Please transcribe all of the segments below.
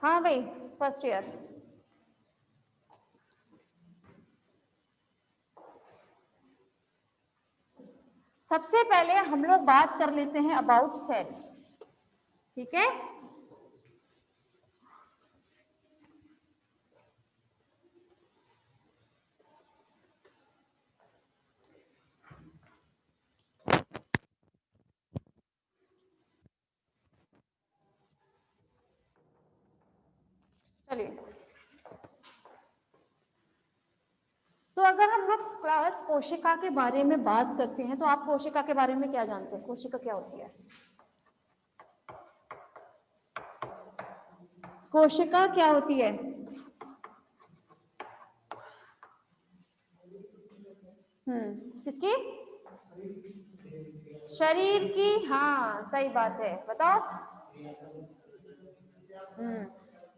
हाँ भाई, first year. सबसे पहले हम लोग बात कर लेते हैं अबाउट सेल, ठीक है। चलिए, तो अगर हम लोग क्लास कोशिका के बारे में बात करते हैं तो आप कोशिका के बारे में क्या जानते हैं? कोशिका क्या होती है? कोशिका क्या होती है? किसकी? शरीर की। हाँ सही बात है, बताओ।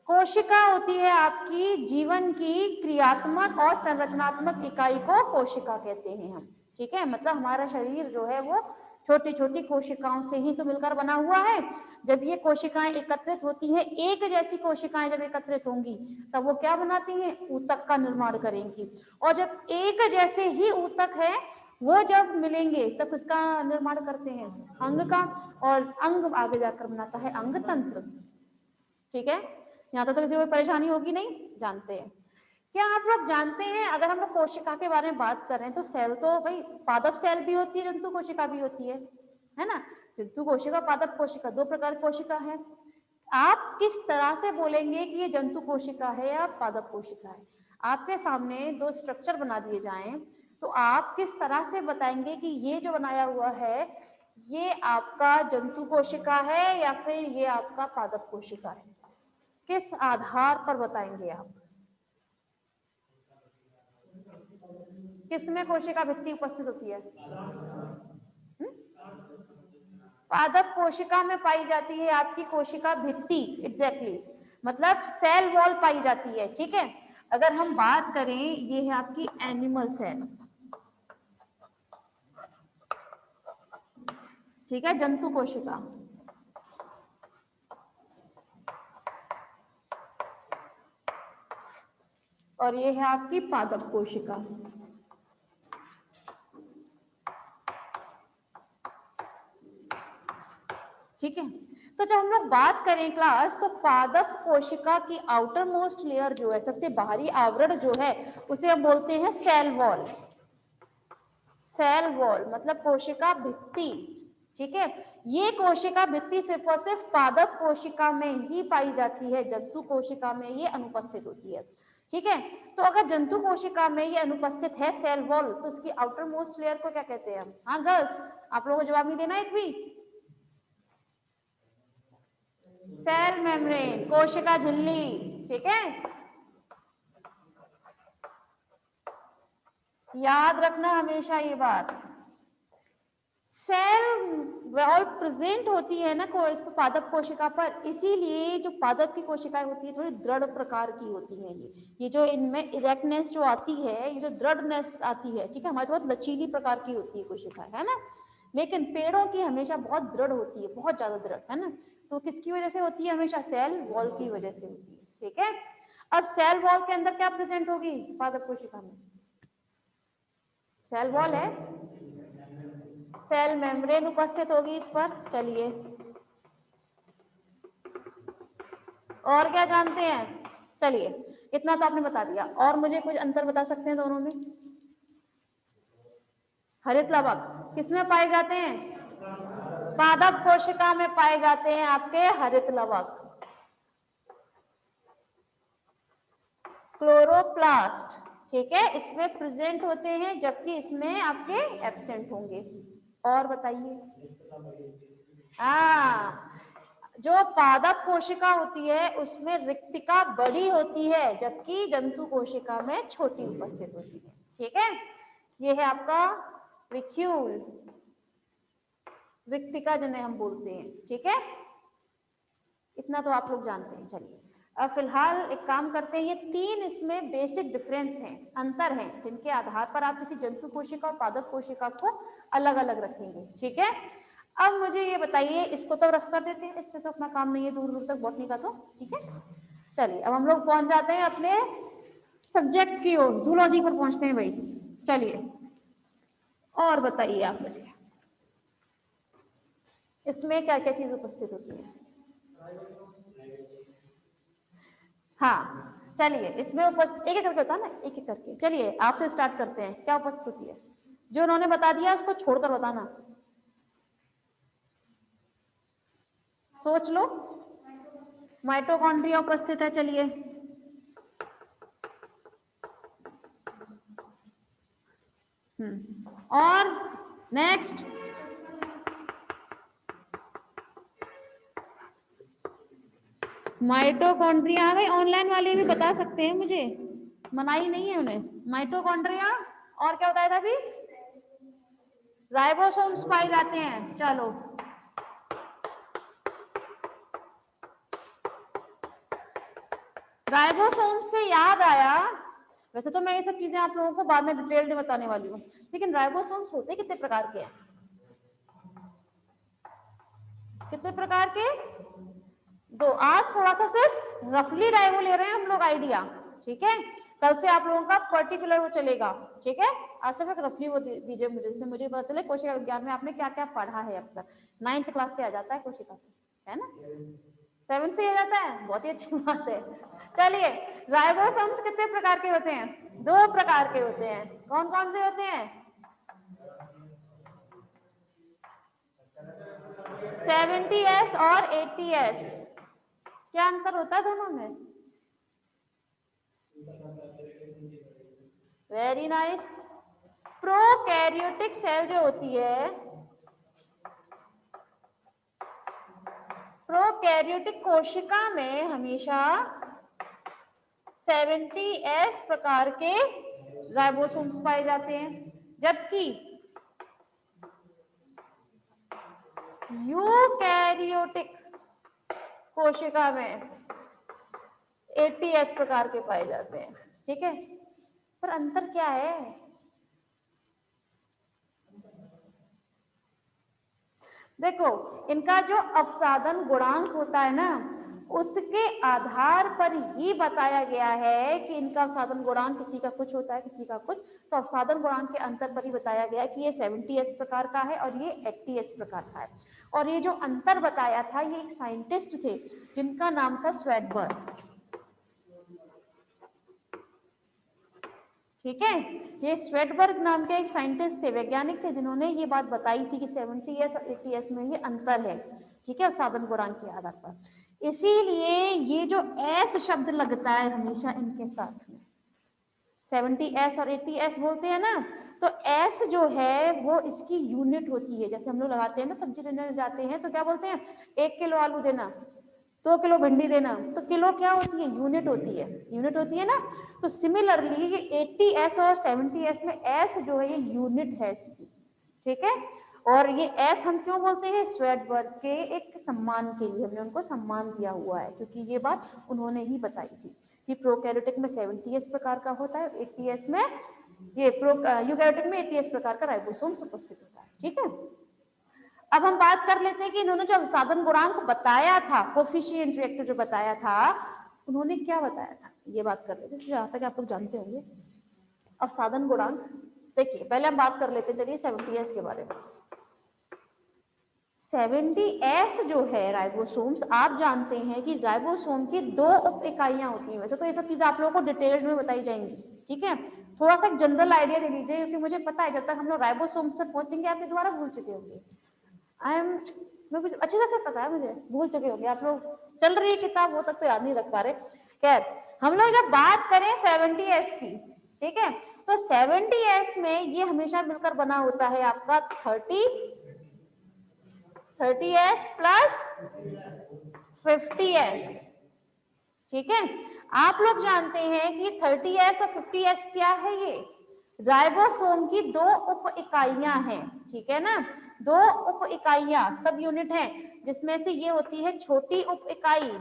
कोशिका होती है आपकी जीवन की क्रियात्मक और संरचनात्मक इकाई को कोशिका कहते हैं हम, ठीक है। मतलब हमारा शरीर जो है वो छोटी छोटी कोशिकाओं से ही तो मिलकर बना हुआ है। जब ये कोशिकाएं एकत्रित होती हैं, एक जैसी कोशिकाएं जब एकत्रित होंगी तब वो क्या बनाती हैं? ऊतक का निर्माण करेंगी। और जब एक जैसे ही ऊतक है वो जब मिलेंगे तब किसका निर्माण करते हैं? अंग का। और अंग आगे जाकर बनाता है अंग तंत्र, ठीक है। यहाँ तक तो किसी को परेशानी होगी नहीं? जानते हैं। क्या आप लोग जानते हैं अगर हम लोग कोशिका के बारे में बात कर रहे हैं तो सेल तो भाई पादप सेल भी होती है, जंतु कोशिका भी होती है ना। जंतु कोशिका, पादप कोशिका, दो प्रकार की कोशिका है। आप किस तरह से बोलेंगे कि ये जंतु कोशिका है या पादप कोशिका है? आपके सामने दो स्ट्रक्चर बना दिए जाएं तो आप किस तरह से बताएंगे कि ये जो बनाया हुआ है ये आपका जंतु कोशिका है या फिर ये आपका पादप कोशिका है? किस आधार पर बताएंगे आप? किसमें कोशिका भित्ति उपस्थित होती है? पादप कोशिका में पाई जाती है आपकी कोशिका भित्ति, एग्जैक्टली, मतलब सेल वॉल पाई जाती है, ठीक है। अगर हम बात करें, ये है आपकी एनिमल सेल, ठीक है, जंतु कोशिका। और ये है आपकी पादप कोशिका, ठीक है। तो जब हम लोग बात करें क्लास, तो पादप कोशिका की आउटर मोस्ट लेयर जो है, सबसे बाहरी आवरण जो है, उसे हम बोलते हैं सेल वॉल। सेल वॉल मतलब कोशिका भित्ति, ठीक है। ये कोशिका भित्ति सिर्फ और सिर्फ पादप कोशिका में ही पाई जाती है, जंतु कोशिका में ये अनुपस्थित होती है, ठीक है। तो अगर जंतु कोशिका में ये अनुपस्थित है सेल वॉल, तो उसकी आउटर मोस्ट लेयर को क्या कहते हैं हम? हाँ गर्ल्स, आप लोगों को जवाब नहीं देना एक भी। सेल मेम्ब्रेन, कोशिका झिल्ली, ठीक है। याद रखना हमेशा ये बात। सेल वॉल प्रेजेंट होती है ना को इस पादप कोशिका पर, इसीलिए जो पादप की कोशिकाएं होती है थोड़ी दृढ़ प्रकार की होती हैं। ये जो इनमें इरेक्टनेस जो आती है, ये जो दृढ़नेस आती है, ठीक है, हमारी बहुत लचीली प्रकार की होती है कोशिका, है ना। लेकिन पेड़ों की हमेशा बहुत दृढ़ होती है, बहुत ज्यादा दृढ़, है ना। तो किसकी वजह से होती है? हमेशा सेल वॉल की वजह से होती है, ठीक है। अब सेल वॉल के अंदर क्या प्रेजेंट होगी पादप कोशिका में? सेल वॉल है, सेल मेम्ब्रेन उपस्थित होगी इस पर। चलिए, और क्या जानते हैं? चलिए, इतना तो आपने बता दिया, और मुझे कुछ अंतर बता सकते हैं दोनों में? हरित लवक किसमें पाए जाते हैं? पादप कोशिका में पाए जाते हैं आपके हरित लवक, क्लोरोप्लास्ट, ठीक है, इसमें प्रेजेंट होते हैं, जबकि इसमें आपके एब्सेंट होंगे। और बताइए। हाँ, जो पादप कोशिका होती है उसमें रिक्तिका बड़ी होती है, जबकि जंतु कोशिका में छोटी उपस्थित होती है, ठीक है। ये है आपका विक्यूल, रिक्तिका जिन्हें हम बोलते हैं, ठीक है। इतना तो आप लोग जानते हैं। चलिए, अब फिलहाल एक काम करते हैं, ये तीन इसमें बेसिक डिफरेंस हैं, अंतर हैं, जिनके आधार पर आप किसी जंतु कोशिका और पादप कोशिका को अलग अलग रखेंगे, ठीक है। अब मुझे ये बताइए, इसको तो रफ कर देते हैं, इससे तो अपना काम नहीं है दूर दूर तक बॉटनी का, तो ठीक है। चलिए अब हम लोग पहुंच जाते हैं अपने सब्जेक्ट की ओर, जूलॉजी पर पहुंचते हैं भाई। चलिए और बताइए आप मुझे इसमें क्या क्या चीज उपस्थित होती है। हाँ चलिए, इसमें एक एक करके होता है ना, एक एक करके। चलिए आपसे स्टार्ट करते हैं, क्या उपस्थित होती है, जो उन्होंने बता दिया उसको छोड़कर बताना, सोच लो। माइटोकॉन्ड्रिया उपस्थित है, चलिए। और नेक्स्ट, माइटोकॉन्ड्रिया में ऑनलाइन वाले भी बता सकते हैं मुझे, मनाही नहीं है उन्हें। माइटोकॉन्ड्रिया और क्या बताया था अभी, राइबोसोम्स पाए जाते हैं। चलो राइबोसोम से याद आया, वैसे तो मैं ये सब चीजें आप लोगों को बाद में डिटेल में बताने वाली हूँ, लेकिन राइबोसोम्स होते कितने प्रकार के हैं, कितने प्रकार के, दो। आज थोड़ा सा सिर्फ रफली राइबो ले रहे हैं हम लोग आइडिया, ठीक है। कल से आप लोगों का पर्टिकुलर वो चलेगा, ठीक है। आज सिर्फ रफली वो दीजिए मुझे, जिससे मुझे पता चले कोशिका विज्ञान में आपने क्या क्या पढ़ा है अब तक। 9th क्लास से आ जाता है कोशिका, है ना, 7th से आ जाता है, बहुत ही अच्छी बात है। चलिए राइबोसोम्स कितने प्रकार के होते हैं, 2 प्रकार के होते हैं। कौन कौन से होते हैं, 70S और 80S। क्या अंतर होता है दोनों में, वेरी नाइस। प्रोकैरियोटिक सेल जो होती है, प्रोकैरियोटिक कोशिका में हमेशा 70S प्रकार के राइबोसोम्स पाए जाते हैं, जबकि यूकैरियोटिक कोशिका में 80S प्रकार के पाए जाते हैं, ठीक है। पर अंतर क्या है, देखो इनका जो अपसादन गुणांक होता है ना, उसके आधार पर ही बताया गया है कि इनका अपसादन गुणांक किसी का कुछ होता है किसी का कुछ। तो अपसादन गुणांक के अंतर पर ही बताया गया है कि ये 70S प्रकार का है और ये 80S प्रकार का है। और ये जो अंतर बताया था, ये एक साइंटिस्ट थे जिनका नाम था स्वेडबर्ग, ठीक है। ये स्वेडबर्ग नाम के एक साइंटिस्ट थे, वैज्ञानिक थे, जिन्होंने ये बात बताई थी कि 70S और 80S में ये अंतर है, ठीक है, अपसादन गुणांक के आधार पर। इसीलिए ये जो एस शब्द लगता है हमेशा इनके साथ में, 70S और 80S बोलते हैं ना, तो एस जो है वो इसकी यूनिट होती है। जैसे हम लोग लगाते हैं ना, सब्जी लेने जाते हैं तो क्या बोलते हैं, 1 किलो आलू देना, 2 किलो भिंडी देना, तो किलो क्या होती है, यूनिट होती है, यूनिट होती है ना। तो सिमिलरली ये 80S और 70S में एस जो है ये यूनिट है इसकी, ठीक है। और ये एस हम क्यों बोलते हैं, स्वेडबर्ग के एक सम्मान के लिए हमने उनको सम्मान दिया हुआ है, क्योंकि ये बात उन्होंने ही बताई थी कि प्रोकैरियोटिक में 70S प्रकार का होता है, 80S में ये यूकैरियोटिक में 80S प्रकार का राइबोसोम उपस्थित होता है, ठीक है। अब हम बात कर लेते हैं कि इन्होंने जो अवसादन गुणांक बताया था, कोफिशिएंट रिएक्टर जो बताया था, उन्होंने क्या बताया था, ये बात कर लेते हैं, जहां तक आप लोग जानते होंगे अवसादन गुणांक। देखिए पहले हम बात कर लेते हैं, चलिए 70S के बारे में। 70S जो है राइबोसोम्स, आप जानते हैं कि राइबोसोम की 2 उप इकाइयां होती हैं। वैसे तो ये सब चीजें आप लोगों को डिटेल में बताई जाएंगी, ठीक है। थोड़ा सा जनरल आइडिया ले लीजिए, क्योंकि मुझे पता है जब तक हम लोग राइबोसोम तक पहुंचेंगे आप ये दोबारा भूल चुके होंगे। मैं कुछ अच्छे से पता है, मुझे भूल चुके होंगे आप लोग, चल रही है किताब, वो तक तो याद नहीं रख पा रहे। खैर हम लोग जब बात करें 70S की, ठीक है, तो 70S में ये हमेशा मिलकर बना होता है आपका 30S प्लस 50S, ठीक है। आप लोग जानते हैं कि 30S और 50S क्या है, ये राइबोसोम की 2 उप इकाइयां हैं, ठीक है ना, 2 उप इकाइयां सब यूनिट हैं, जिसमें से ये होती है छोटी उप इकाई,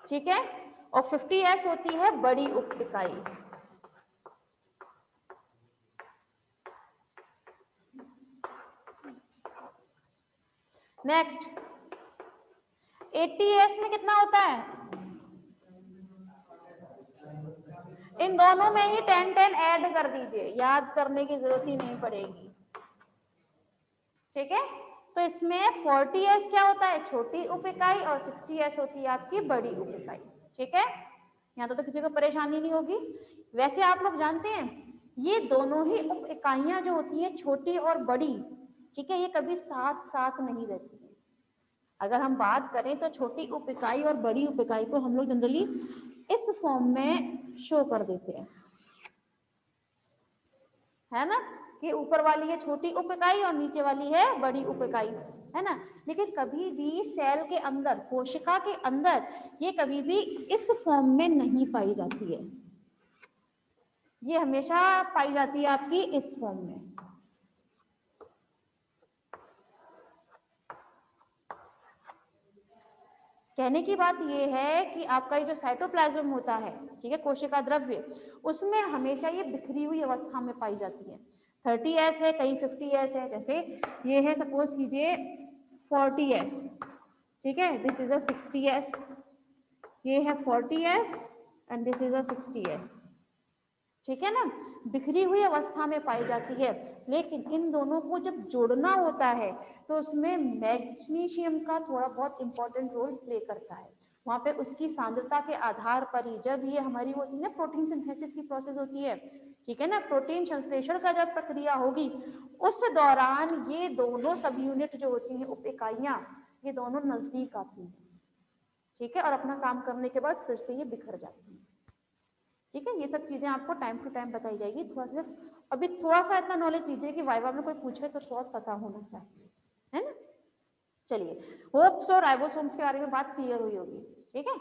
ठीक है, और 50S होती है बड़ी उप इकाई। नेक्स्ट 80S में कितना होता है? इन दोनों में ही 10-10 ऐड कर दीजिए, याद करने की जरूरत ही नहीं पड़ेगी, ठीक है। तो इसमें 40S क्या होता है? छोटी उप इकाई, और 60S होती है आपकी बड़ी उप इकाई, ठीक है। यहाँ तो किसी को परेशानी नहीं होगी। वैसे आप लोग जानते हैं ये दोनों ही उप इकाइयां जो होती है छोटी और बड़ी, ठीक है, ये कभी साथ साथ नहीं रहती है। अगर हम बात करें तो छोटी उप इकाई और बड़ी उप इकाई को हम लोग जनरली इस फॉर्म में शो कर देते हैं, है ना, कि ऊपर वाली है छोटी उप इकाई और नीचे वाली है बड़ी उप इकाई, है ना। लेकिन कभी भी सेल के अंदर, कोशिका के अंदर, ये कभी भी इस फॉर्म में नहीं पाई जाती है, ये हमेशा पाई जाती है आपकी इस फॉर्म में। कहने की बात ये है कि आपका ये जो साइटोप्लाज्म होता है, ठीक है, कोशिका द्रव्य, उसमें हमेशा ये बिखरी हुई अवस्था में पाई जाती है। 30S है, कहीं 50S है, जैसे ये है सपोज कीजिए 40S, ठीक है, दिस इज अ 60S, ये है 40S and this is a 60S, ठीक है ना, बिखरी हुई अवस्था में पाई जाती है। लेकिन इन दोनों को जब जोड़ना होता है तो उसमें मैग्नीशियम का थोड़ा बहुत इंपॉर्टेंट रोल प्ले करता है। वहां पे उसकी सांद्रता के आधार पर ही, जब ये हमारी होती है ना प्रोटीन सिंथेसिस की प्रोसेस होती है, ठीक है ना, प्रोटीन संश्लेषण का जब प्रक्रिया होगी, उस दौरान ये दोनों सब यूनिट जो होती हैं, उप इकाइयां, ये दोनों नजदीक आती हैं, ठीक है, और अपना काम करने के बाद फिर से ये बिखर जाती है, ठीक है। ये सब चीजें आपको टाइम टू टाइम बताई जाएगी। थोड़ा सा अभी थोड़ा सा इतना नॉलेज लीजिए कि वाइवा में कोई पूछे तो थोड़ा पता होना चाहिए, है ना। चलिए, होप्स और राइबोसोम्स के बारे में बात क्लियर हुई होगी, ठीक है।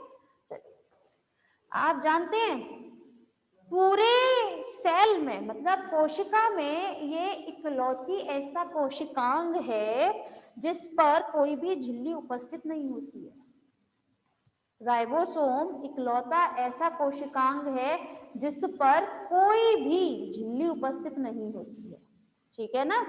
चलिए, आप जानते हैं पूरे सेल में, मतलब कोशिका में, ये इकलौती ऐसा कोशिकांग है जिस पर कोई भी झिल्ली उपस्थित नहीं होती है। राइबोसोम इकलौता ऐसा कोशिकांग है जिस पर कोई भी झिल्ली उपस्थित नहीं होती है, ठीक है ना।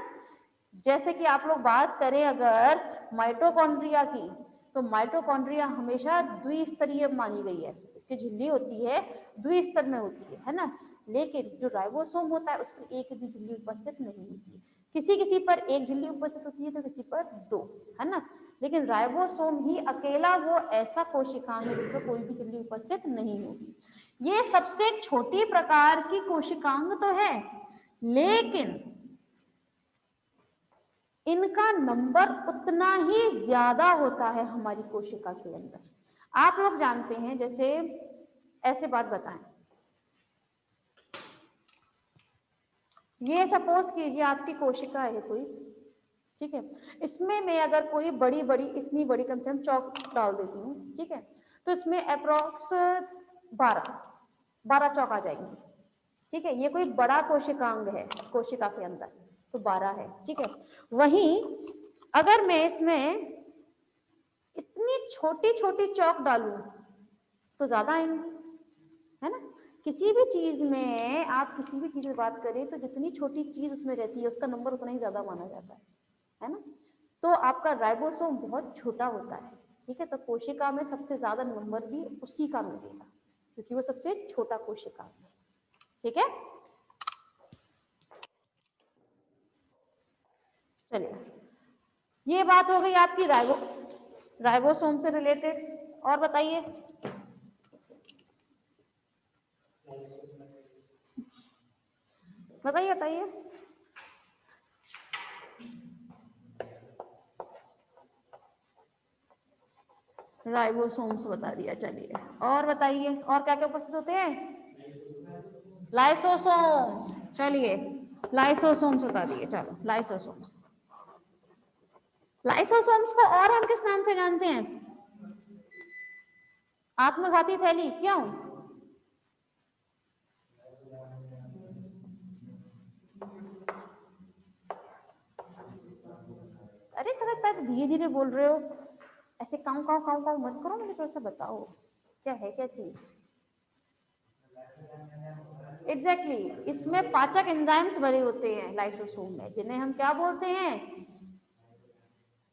जैसे कि आप लोग बात करें अगर माइटोकॉन्ड्रिया की, तो माइटोकॉन्ड्रिया हमेशा द्विस्तरीय मानी गई है, इसकी झिल्ली होती है द्विस्तर में होती है ना। लेकिन जो राइबोसोम होता है उस पर एक भी झिल्ली उपस्थित नहीं होती है, किसी किसी पर एक झिल्ली उपस्थित होती है तो किसी पर दो, है ना। लेकिन राइबोसोम ही अकेला वो ऐसा कोशिकांग है जिसमें कोई भी झिल्ली उपस्थित नहीं होगी। ये सबसे छोटी प्रकार की कोशिकांग तो है, लेकिन इनका नंबर उतना ही ज्यादा होता है हमारी कोशिका के अंदर। आप लोग जानते हैं, जैसे ऐसे बात बताएं, ये सपोज कीजिए आपकी कोशिका है कोई, ठीक है, इसमें मैं अगर कोई बड़ी बड़ी, इतनी बड़ी कम से कम चौक डाल देती हूँ, ठीक है, तो इसमें अप्रोक्स 12 चौक आ जाएंगी, ठीक है। ये कोई बड़ा कोशिकांग है कोशिका के अंदर, तो 12 है, ठीक है। वहीं अगर मैं इसमें इतनी छोटी छोटी चौक डालूं तो ज्यादा आएंगी, है ना। किसी भी चीज में आप किसी भी चीज की बात करें तो जितनी छोटी चीज उसमें रहती है उसका नंबर उतना ही ज्यादा माना जाता है ना। तो आपका राइबोसोम बहुत छोटा होता है, ठीक है, तो कोशिका में सबसे ज्यादा नंबर भी उसी का मिलेगा क्योंकि वो सबसे छोटा कोशिका है, ठीक है। चलिए, ये बात हो गई आपकी राइबोसोम से रिलेटेड। और बताइए, बताइए बताइए। राइबोसोम्स बता दिया, चलिए और बताइए, और क्या क्या उपस्थित होते हैं? लाइसोसोम्स, चलिए लाइसोसोम्स बता दिए, चलो लाइसोसोम्स। लाइसोसोम्स को और हम किस नाम से जानते हैं? आत्मघाती थैली, क्यों? अरे थोड़ा धीरे धीरे बोल रहे हो, ऐसे काऊ काऊ काऊ काऊ मत करो, मुझे थोड़ा सा बताओ क्या है, क्या चीज। एग्जैक्टली इसमें पाचक एंजाइम्स भरे होते हैं लाइसोसोम में, जिन्हें हम क्या बोलते हैं?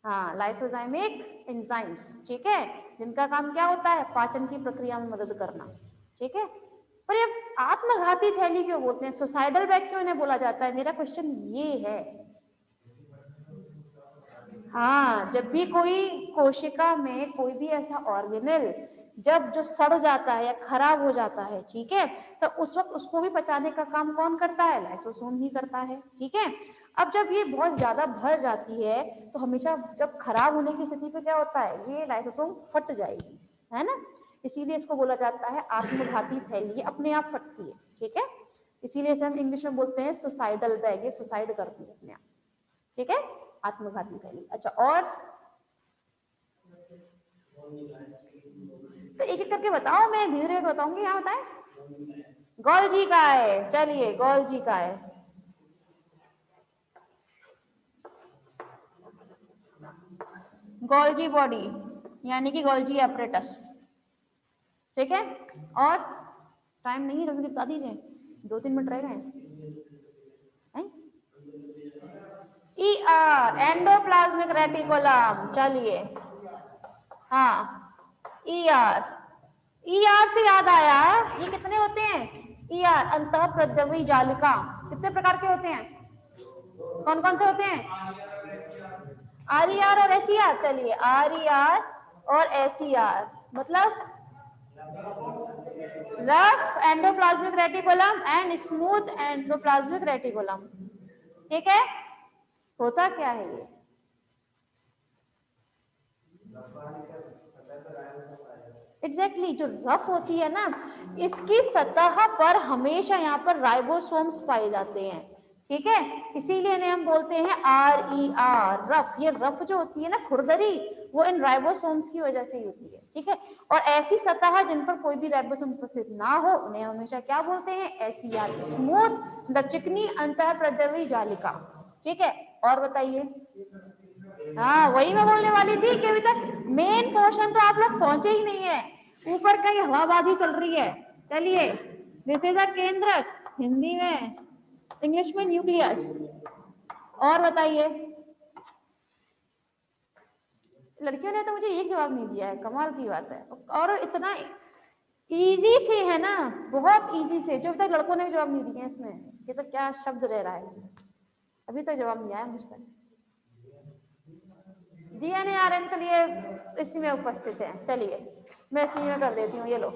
हाँ, लाइसोजाइमिक एंजाइम्स, ठीक है, जिनका काम क्या होता है, पाचन की प्रक्रिया में मदद करना, ठीक है। पर ये आत्मघाती थैली क्यों बोलते हैं, सुसाइडल बैग क्यों इन्हें बोला जाता है, मेरा क्वेश्चन ये है। हाँ, जब भी कोई कोशिका में कोई भी ऐसा ऑर्गेनेल जब जो सड़ जाता है या खराब हो जाता है, ठीक है, तो उस वक्त उसको भी पचाने का काम कौन करता है, लाइसोसोम ही करता है, ठीक है। अब जब ये बहुत ज्यादा भर जाती है तो हमेशा जब खराब होने की स्थिति पे क्या होता है, ये लाइसोसोम फट जाएगी, है ना, इसीलिए इसको बोला जाता है आत्मघाती थैली, अपने आप फटती है, ठीक है, इसीलिए इसे हम इंग्लिश में बोलते हैं सुसाइडल बैग, ये सुसाइड करती है अपने आप, ठीक है, आत्मघाती थैली। अच्छा, और तो एक एक करके बताओ, मैं धीरे धीरे बताऊंगी, यहाँ बताएं। गोल्जी का है, चलिए गोल्जी का है, गोल्जी बॉडी यानी कि गोल्जी एपरेटस, ठीक है। और टाइम नहीं, जल्दी बता दीजिए, 2-3 मिनट रह गए हैं। ER एंडोप्लाज्मिक रेटिकुलम, चलिए, हाँ ER, ER से याद आया, ये कितने होते हैं, ER अंतःप्रद्रवी जालिका, कितने प्रकार के होते हैं, कौन कौन से होते हैं, RER और SER, चलिए RER और SER, मतलब rough endoplasmic reticulum and smooth endoplasmic reticulum, ठीक है। होता क्या है ये, एग्जैक्टली जो रफ होती है ना, इसकी सतह पर हमेशा यहाँ पर राइबोसोम्स पाए जाते हैं, ठीक है, इसीलिए इन्हें हम बोलते हैं RER रफ। ये रफ जो होती है ना, खुरदरी, वो इन राइबोसोम्स की वजह से ही होती है, ठीक है। और ऐसी सतह जिन पर कोई भी राइबोसोम उपस्थित ना हो उन्हें हमेशा क्या बोलते हैं, SER, स्मूथ मतलब चिकनी अंतःप्रद्रवी जालिका, ठीक है। और बताइए, हाँ वही मैं बोलने वाली थी कि अभी तक मेन पोर्शन तो आप लोग पहुंचे ही नहीं है, ऊपर कहीं हवाबाजी चल रही है। चलिए, दिस इज अ केंद्रक, हिंदी में, इंग्लिश में न्यूक्लियस। और बताइए, लड़कियों ने तो मुझे एक जवाब नहीं दिया है, कमाल की बात है, और इतना इजी से है ना, बहुत इजी से, जो तक लड़कों ने भी जवाब नहीं दिया इसमें, ये तो क्या शब्द रह रहा है, अभी तक जवाब नहीं आया मुझ तक। DNA RNA के लिए इसी में उपस्थित है, चलिए मैं इसी में कर देती हूँ, ये लो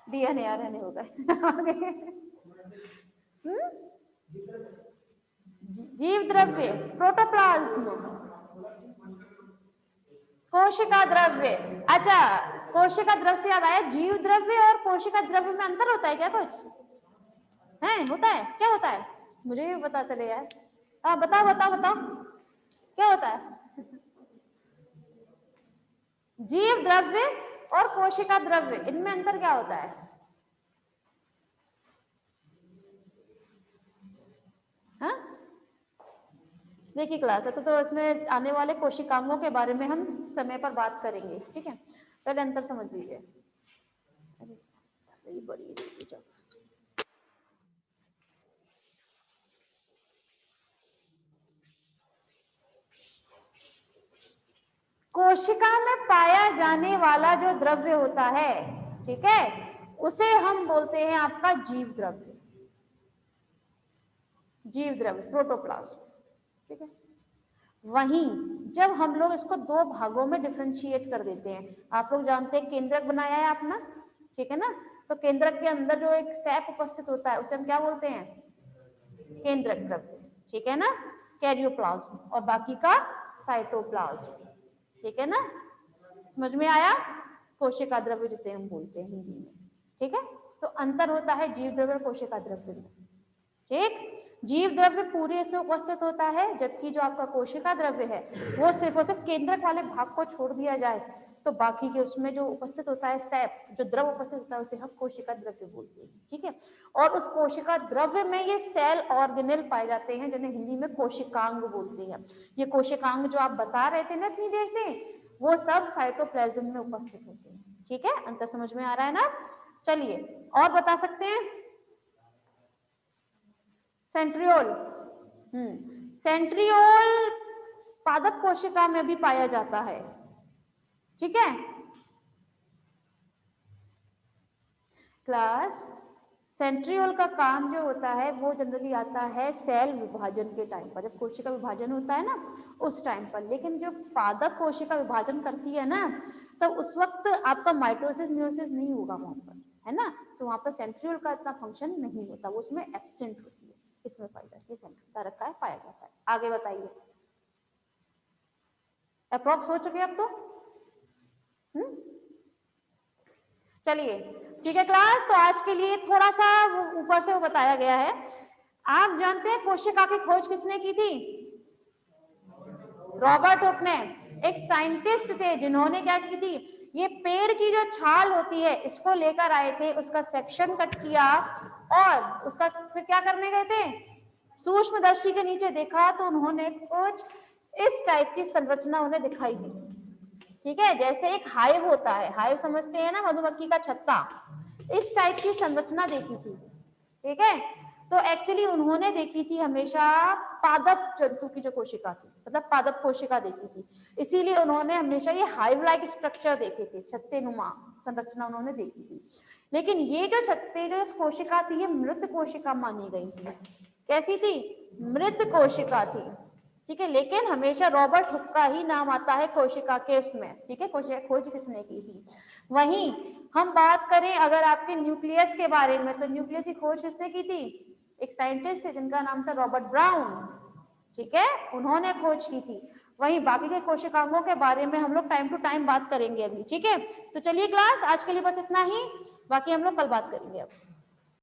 DNA RNA हो गए। जीव द्रव्य, प्रोटोप्लाज्म, कोशिका द्रव्य। अच्छा, कोशिका द्रव्य से याद आया, जीव द्रव्य और कोशिका द्रव्य में अंतर होता है क्या, कुछ है, होता है, क्या होता है, मुझे भी पता चले यार। हाँ बताओ बताओ बताओ, क्या होता है, जीव द्रव्य और कोशिका द्रव्य, इनमें अंतर क्या होता है, हाँ देखिए क्लास है तो इसमें आने वाले कोशिकांगों के बारे में हम समय पर बात करेंगे, ठीक है, पहले अंतर समझ लीजिए। अरे बड़ी कोशिका में पाया जाने वाला जो द्रव्य होता है, ठीक है, उसे हम बोलते हैं आपका जीव द्रव्य, जीव द्रव्य प्रोटोप्लाज्म, ठीक है। वहीं जब हम लोग इसको दो भागों में डिफरेंशिएट कर देते हैं, आप लोग जानते हैं केंद्रक बनाया है आपने, ठीक है ना, तो केंद्रक के अंदर जो एक सैक उपस्थित होता है उसे हम क्या बोलते हैं, केंद्रक द्रव्य, ठीक है ना, कैरियोप्लाज्म, और बाकी का साइटोप्लाज्म, ठीक है ना, समझ में आया, कोशिका द्रव्य जिसे हम बोलते हैं हिंदी में, ठीक है। तो अंतर होता है जीव द्रव्य और कोशिका द्रव्य में, ठीक। जीव द्रव्य पूरे इसमें उपस्थित होता है, जबकि जो आपका कोशिका द्रव्य है वो सिर्फ और सिर्फ केंद्रक वाले भाग को छोड़ दिया जाए तो बाकी के उसमें जो उपस्थित होता है सैप, जो द्रव उपस्थित होता है उसे हम कोशिका द्रव्य बोलते हैं, ठीक है। और उस कोशिका द्रव्य में ये सेल ऑर्गेनेल पाए जाते हैं जिन्हें हिंदी में कोशिकांग बोलते हैं। ये कोशिकांग जो आप बता रहे थे ना इतनी देर से, वो सब साइटोप्लाज्म में उपस्थित होते हैं, ठीक है, अंतर समझ में आ रहा है ना। चलिए और बता सकते हैं, सेंट्रियोल, सेंट्रियोल पादप कोशिका में भी पाया जाता है। ठीक है क्लास, सेंट्रियोल का काम जो होता है वो जनरली आता है सेल विभाजन के टाइम पर, जब कोशिका विभाजन होता है ना उस टाइम पर। लेकिन जो पादप कोशिका विभाजन करती है ना, तब उस वक्त आपका माइटोसिस म्यूसिस नहीं होगा वहां पर, है ना, तो वहां पर सेंट्रियोल का इतना फंक्शन नहीं होता, वो उसमें एब्सेंट होती है, इसमें पाई जाती है, सेंट्रियोल का रखा है, पाया जाता है। आगे बताइए, अप्रॉक्स हो चुके अब तो। चलिए ठीक है क्लास, तो आज के लिए थोड़ा सा ऊपर से वो बताया गया है। आप जानते हैं कोशिका की खोज किसने की थी? रॉबर्ट हुक ने। एक साइंटिस्ट थे जिन्होंने क्या की थी, ये पेड़ की जो छाल होती है इसको लेकर आए थे, उसका सेक्शन कट किया और उसका फिर क्या करने गए थे, सूक्ष्मदर्शी के नीचे देखा तो उन्होंने कुछ इस टाइप की संरचना उन्हें दिखाई दी। ठीक है, जैसे एक हाइव होता है, हाइव समझते हैं ना, मधुमक्खी का छत्ता, इस टाइप की संरचना देखी थी। ठीक है, तो एक्चुअली उन्होंने देखी थी हमेशा पादप जंतु की जो कोशिका थी, मतलब पादप कोशिका देखी थी, इसीलिए उन्होंने हमेशा ये हाइव लाइक स्ट्रक्चर देखे थे, छत्ते नुमा संरचना उन्होंने देखी थी। लेकिन ये जो छत्ते जो कोशिका थी ये मृत कोशिका मानी गई थी। कैसी थी? मृत कोशिका थी। ठीक है, लेकिन हमेशा रॉबर्ट हुक का ही नाम आता है कोशिका के उसमें। ठीक है, कोशिका खोज किसने की थी। वहीं हम बात करें अगर आपके न्यूक्लियस के बारे में, तो न्यूक्लियस की खोज किसने की थी? एक साइंटिस्ट थे जिनका नाम था रॉबर्ट ब्राउन। ठीक है, उन्होंने खोज की थी। वहीं बाकी के कोशिकाओं के बारे में हम लोग टाइम टू टाइम बात करेंगे अभी। ठीक है, तो चलिए क्लास आज के लिए बस इतना ही, बाकी हम लोग कल बात करेंगे अब।